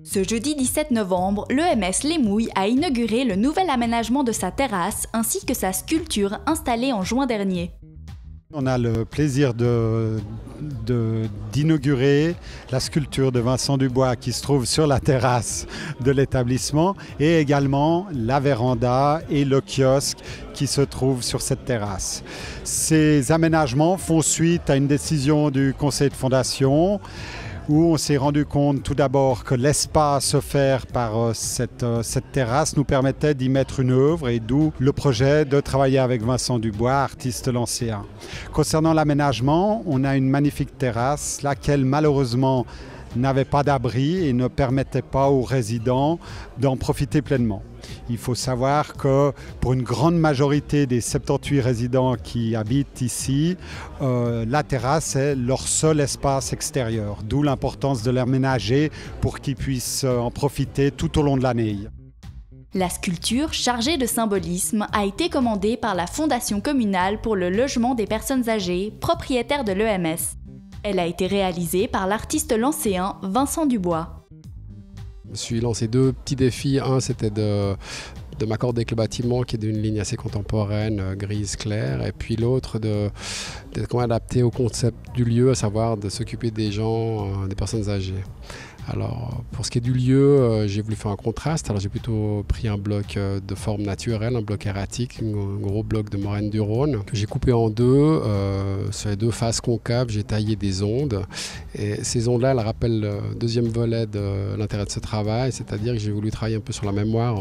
Ce jeudi 17 novembre, l'EMS Les Mouilles a inauguré le nouvel aménagement de sa terrasse ainsi que sa sculpture installée en juin dernier. On a le plaisir d'inaugurer la sculpture de Vincent Dubois qui se trouve sur la terrasse de l'établissement et également la véranda et le kiosque qui se trouve sur cette terrasse. Ces aménagements font suite à une décision du conseil de fondation où on s'est rendu compte tout d'abord que l'espace offert par cette terrasse nous permettait d'y mettre une œuvre et d'où le projet de travailler avec Vincent Dubois, artiste lancéen. Concernant l'aménagement, on a une magnifique terrasse, laquelle malheureusement n'avait pas d'abri et ne permettait pas aux résidents d'en profiter pleinement. Il faut savoir que pour une grande majorité des 78 résidents qui habitent ici, la terrasse est leur seul espace extérieur, d'où l'importance de l'aménager pour qu'ils puissent en profiter tout au long de l'année. La sculpture, chargée de symbolisme, a été commandée par la Fondation communale pour le logement des personnes âgées, propriétaire de l'EMS. Elle a été réalisée par l'artiste lancéen Vincent Dubois. Je me suis lancé deux petits défis. Un, c'était de m'accorder avec le bâtiment qui est d'une ligne assez contemporaine, grise claire. Et puis l'autre, d'être quand même adapté au concept du lieu, à savoir de s'occuper des gens, des personnes âgées. Alors, pour ce qui est du lieu, j'ai voulu faire un contraste. Alors, j'ai plutôt pris un bloc de forme naturelle, un bloc erratique, un gros bloc de moraine du Rhône, que j'ai coupé en deux. Sur les deux faces concaves, j'ai taillé des ondes. Et ces ondes-là, elles rappellent le deuxième volet de l'intérêt de ce travail, c'est-à-dire que j'ai voulu travailler un peu sur la mémoire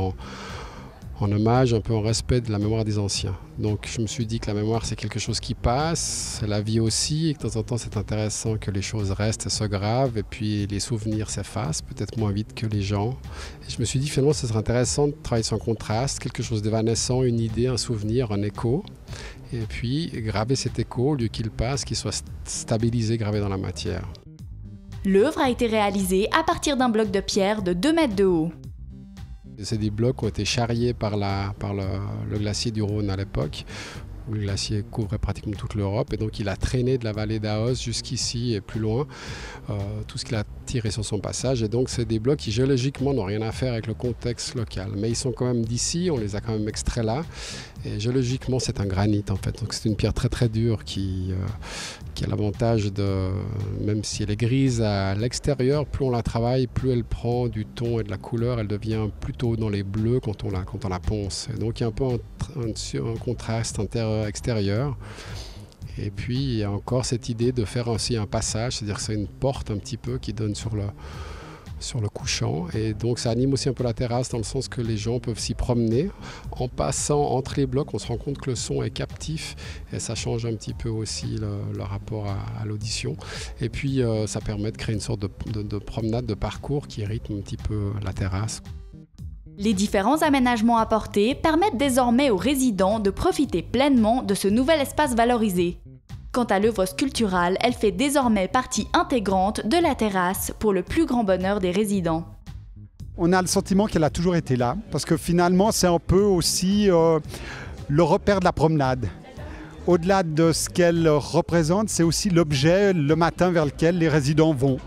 en hommage, un peu en respect de la mémoire des anciens. Donc je me suis dit que la mémoire c'est quelque chose qui passe, la vie aussi, et que de temps en temps c'est intéressant que les choses restent et se gravent, et puis les souvenirs s'effacent, peut-être moins vite que les gens. Et je me suis dit finalement ce serait intéressant de travailler sur un contraste, quelque chose d'évanescent, une idée, un souvenir, un écho, et puis graver cet écho au lieu qu'il passe, qu'il soit stabilisé, gravé dans la matière. L'œuvre a été réalisée à partir d'un bloc de pierre de 2 mètres de haut. C'est des blocs qui ont été charriés par le glacier du Rhône à l'époque, où le glacier couvrait pratiquement toute l'Europe, et donc il a traîné de la vallée d'Aos jusqu'ici et plus loin, tout ce qu'il a tiré sur son passage. Et donc c'est des blocs qui géologiquement n'ont rien à faire avec le contexte local, mais ils sont quand même d'ici, on les a quand même extraits là, et géologiquement c'est un granit en fait, donc c'est une pierre très très dure qui a l'avantage de, même si elle est grise à l'extérieur, plus on la travaille, plus elle prend du ton et de la couleur, elle devient plutôt dans les bleus quand on la ponce. Et donc il y a un peu un contraste intérieur-extérieur. Et puis il y a encore cette idée de faire aussi un passage, c'est-à-dire que c'est une porte un petit peu qui donne sur le couchant, et donc ça anime aussi un peu la terrasse dans le sens que les gens peuvent s'y promener. En passant entre les blocs, on se rend compte que le son est captif et ça change un petit peu aussi le rapport à l'audition. Et puis ça permet de créer une sorte de promenade, de parcours qui rythme un petit peu la terrasse. Les différents aménagements apportés permettent désormais aux résidents de profiter pleinement de ce nouvel espace valorisé. Quant à l'œuvre sculpturale, elle fait désormais partie intégrante de la terrasse pour le plus grand bonheur des résidents. On a le sentiment qu'elle a toujours été là, parce que finalement c'est un peu aussi le repère de la promenade. Au-delà de ce qu'elle représente, c'est aussi l'objet le matin vers lequel les résidents vont.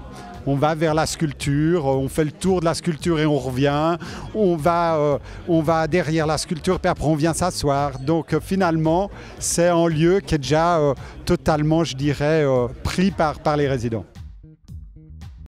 On va vers la sculpture, on fait le tour de la sculpture et on revient. On va derrière la sculpture, puis après on vient s'asseoir. Donc finalement, c'est un lieu qui est déjà totalement, je dirais, pris par les résidents.